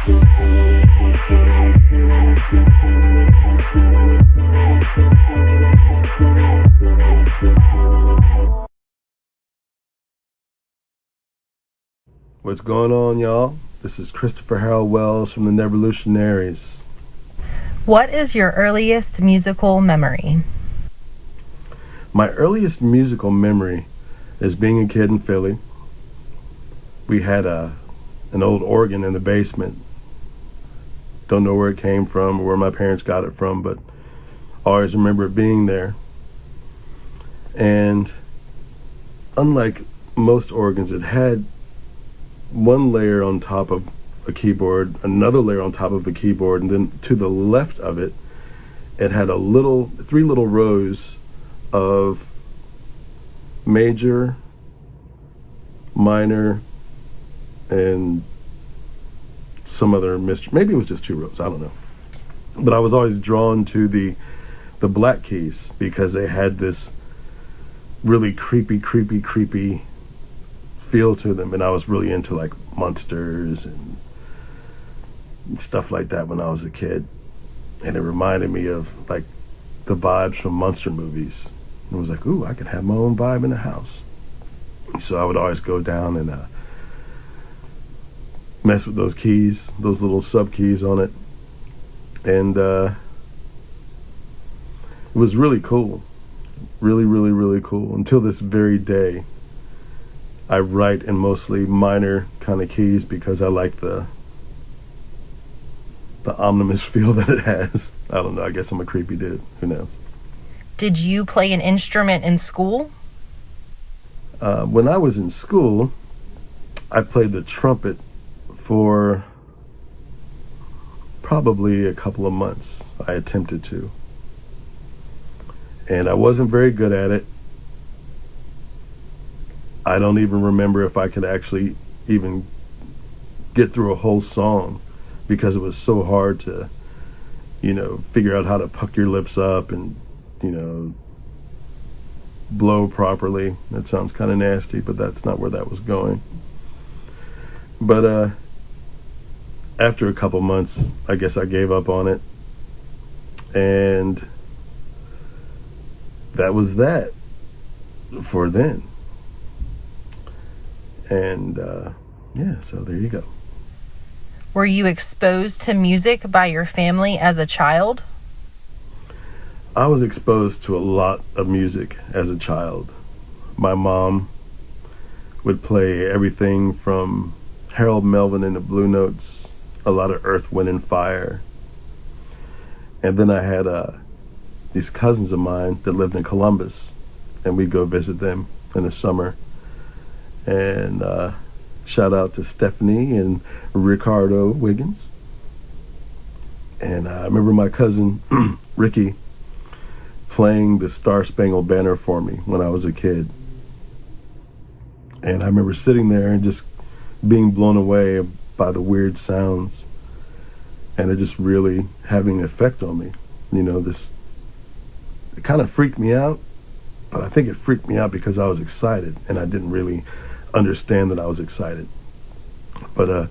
What's going on, y'all? This is Christopher Harold Wells from the Neverlutionaries. What is your earliest musical memory? My earliest musical memory is being a kid in Philly. We had an old organ in the basement. Don't know where it came from or where my parents got it from, but I always remember it being there. And unlike most organs, it had one layer on top of a keyboard, another layer on top of a keyboard, and then to the left of it, it had three little rows of major, minor, and some other mystery. Maybe it was just two rows, I don't know. But I was always drawn to the black keys because they had this really creepy feel to them, and I was really into like monsters and stuff like that when I was a kid, and it reminded me of like the vibes from monster movies. And it was like, ooh, I could have my own vibe in the house. So I would always go down and mess with those keys, those little sub keys on it, and it was really cool, really cool until this very day. I write in mostly minor kind of keys because I like the ominous feel that it has. I don't know, I guess I'm a creepy dude. Who knows? Did you play an instrument in school? When I was in school, I played the trumpet for probably a couple of months. I attempted to. And I wasn't very good at it. I don't even remember if I could actually even get through a whole song because it was so hard to, figure out how to puck your lips up and, blow properly. That sounds kind of nasty, but that's not where that was going. But after a couple months, I guess I gave up on it. And that was that for then. And so there you go. Were you exposed to music by your family as a child? I was exposed to a lot of music as a child. My mom would play everything from Harold Melvin and the Blue Notes, a lot of Earth, Wind and Fire. And then I had these cousins of mine that lived in Columbus, and we'd go visit them in the summer. And shout out to Stephanie and Ricardo Wiggins. And I remember my cousin Ricky playing the Star Spangled Banner for me when I was a kid. And I remember sitting there and just being blown away by the weird sounds, and it just really having an effect on me. It kind of freaked me out, but I think it freaked me out because I was excited and I didn't really understand that I was excited. But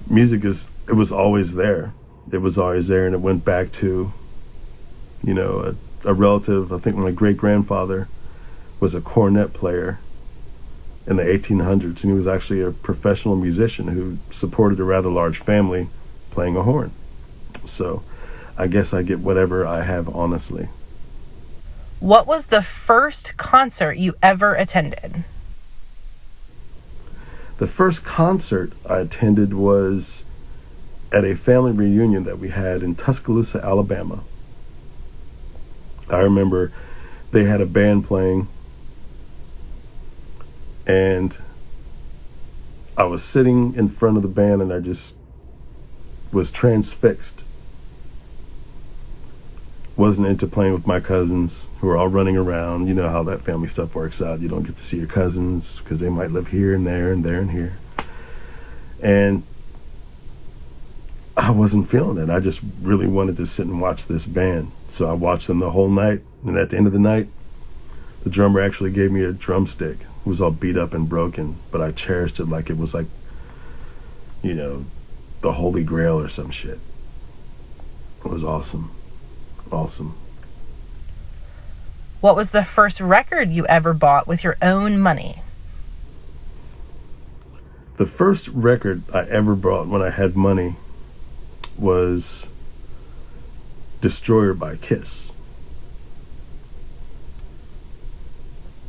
music it was always there. It was always there, and it went back to, a relative. I think my great-grandfather was a cornet player in the 1800s, and he was actually a professional musician who supported a rather large family playing a horn. So I guess I get whatever I have, honestly. What was the first concert you ever attended? The first concert I attended was at a family reunion that we had in Tuscaloosa, Alabama. I remember they had a band playing, and I was sitting in front of the band, and I just was transfixed. Wasn't into playing with my cousins who were all running around. You know how that family stuff works out. You don't get to see your cousins because they might live here and there and there and here. And I wasn't feeling it. I just really wanted to sit and watch this band. So I watched them the whole night. And at the end of the night, the drummer actually gave me a drumstick. It was all beat up and broken, but I cherished it like it was like, the Holy Grail or some shit. It was awesome. Awesome. What was the first record you ever bought with your own money? The first record I ever bought when I had money was Destroyer by Kiss.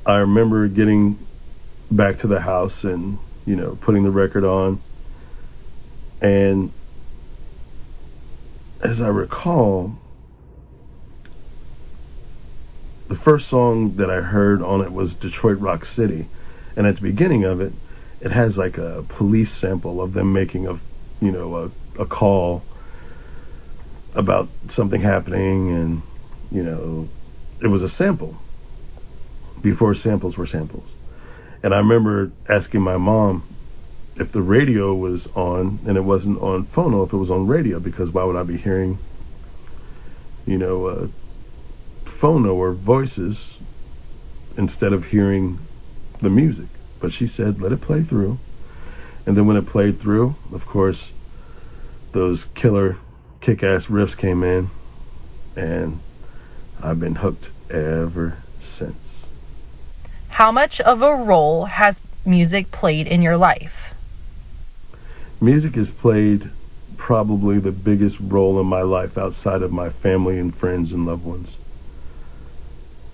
I remember getting back to the house and, putting the record on. And as I recall, the first song that I heard on it was Detroit Rock City. And at the beginning of it, it has like a police sample of them making a call about something happening, and, it was a sample before samples were samples. And I remember asking my mom if the radio was on, and it wasn't on phono, if it was on radio, because why would I be hearing, phono or voices instead of hearing the music? But she said, let it play through. And then when it played through, of course, those killer kick-ass riffs came in, and I've been hooked ever since. How much of a role has music played in your life? Music has played probably the biggest role in my life outside of my family and friends and loved ones.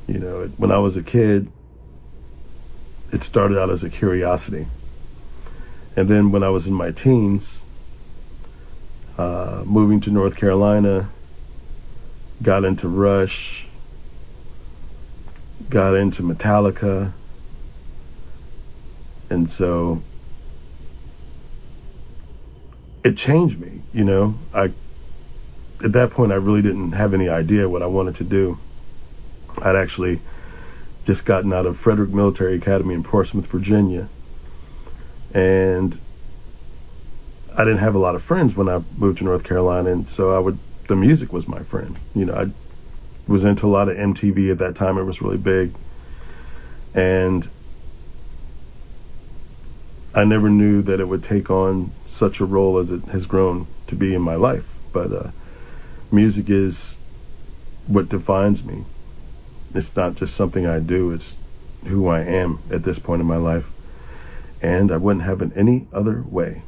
When I was a kid, it started out as a curiosity. And then when I was in my teens, moving to North Carolina, got into Rush, got into Metallica. And so it changed me, at that point I really didn't have any idea what I wanted to do. I'd actually just gotten out of Frederick Military Academy in Portsmouth, Virginia. And I didn't have a lot of friends when I moved to North Carolina, and so the music was my friend. I was into a lot of MTV at that time. It was really big. And I never knew that it would take on such a role as it has grown to be in my life. But music is what defines me. It's not just something I do, it's who I am at this point in my life. And I wouldn't have it any other way.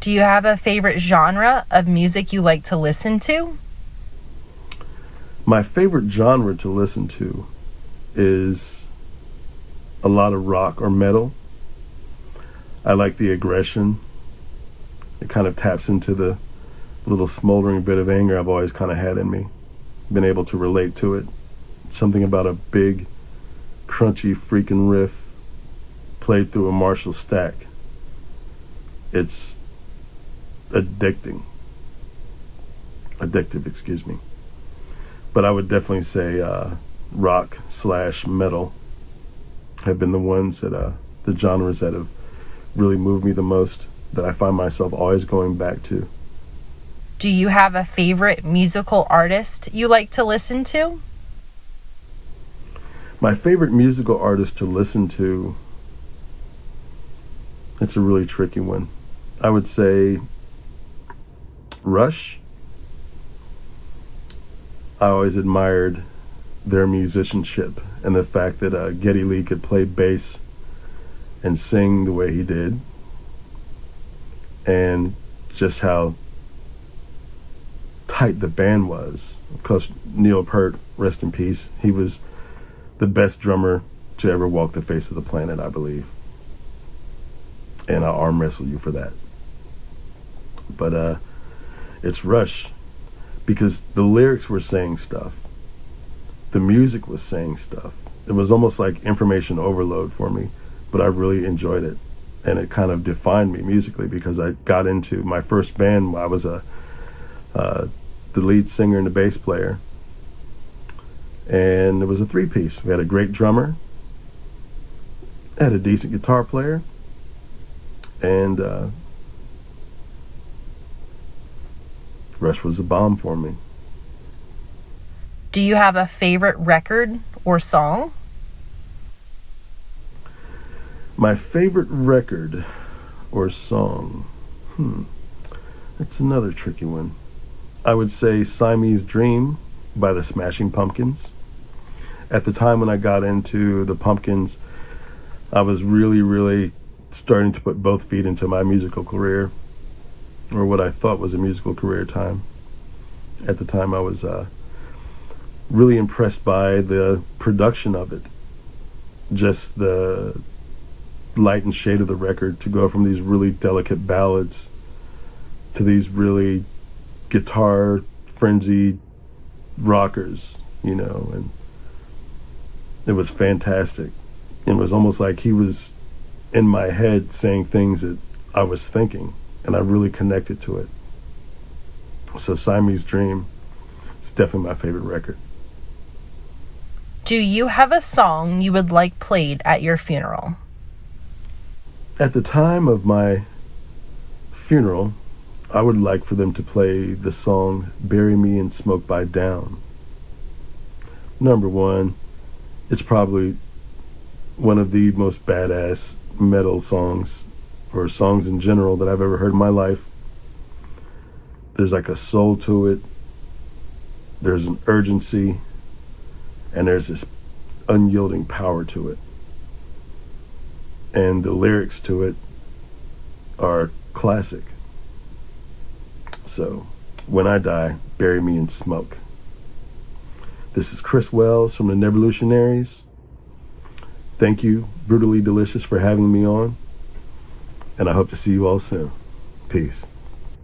Do you have a favorite genre of music you like to listen to? My favorite genre to listen to is a lot of rock or metal. I like the aggression. It kind of taps into the little smoldering bit of anger I've always kind of had in me. Been able to relate to it. Something about a big, crunchy freaking riff played through a Marshall stack. It's addictive, excuse me. But I would definitely say rock/metal have been the ones that the genres that have really moved me the most, that I find myself always going back to. Do you have a favorite musical artist you like to listen to? My favorite musical artist to listen to, it's a really tricky one. I would say Rush. I always admired their musicianship and the fact that Geddy Lee could play bass and sing the way he did, and just how tight the band was. Of course, Neil Peart, rest in peace, he was the best drummer to ever walk the face of the planet, I believe. And I'll arm wrestle you for that. But it's Rush, because the lyrics were saying stuff. The music was saying stuff. It was almost like information overload for me, but I really enjoyed it. And it kind of defined me musically, because I got into my first band. I was the lead singer and the bass player. And it was a three-piece. We had a great drummer, had a decent guitar player, and Rush was a bomb for me. Do you have a favorite record or song? My favorite record or song? That's another tricky one. I would say Siamese Dream by the Smashing Pumpkins. At the time when I got into the Pumpkins, I was really, really starting to put both feet into my musical career, or what I thought was a musical career time. At the time, I was really impressed by the production of it. Just the light and shade of the record, to go from these really delicate ballads to these really guitar frenzied rockers, and it was fantastic. It was almost like he was in my head saying things that I was thinking, and I really connected to it. So Siamese Dream is definitely my favorite record. Do you have a song you would like played at your funeral? At the time of my funeral, I would like for them to play the song Bury Me in Smoke by Down. Number one, it's probably one of the most badass metal songs, or songs in general, that I've ever heard in my life. There's like a soul to it. There's an urgency, and there's this unyielding power to it. And the lyrics to it are classic. So, when I die, bury me in smoke. This is Chris Wells from the Neverlutionaries. Thank you, Brutally Delicious, for having me on. And I hope to see you all soon. Peace.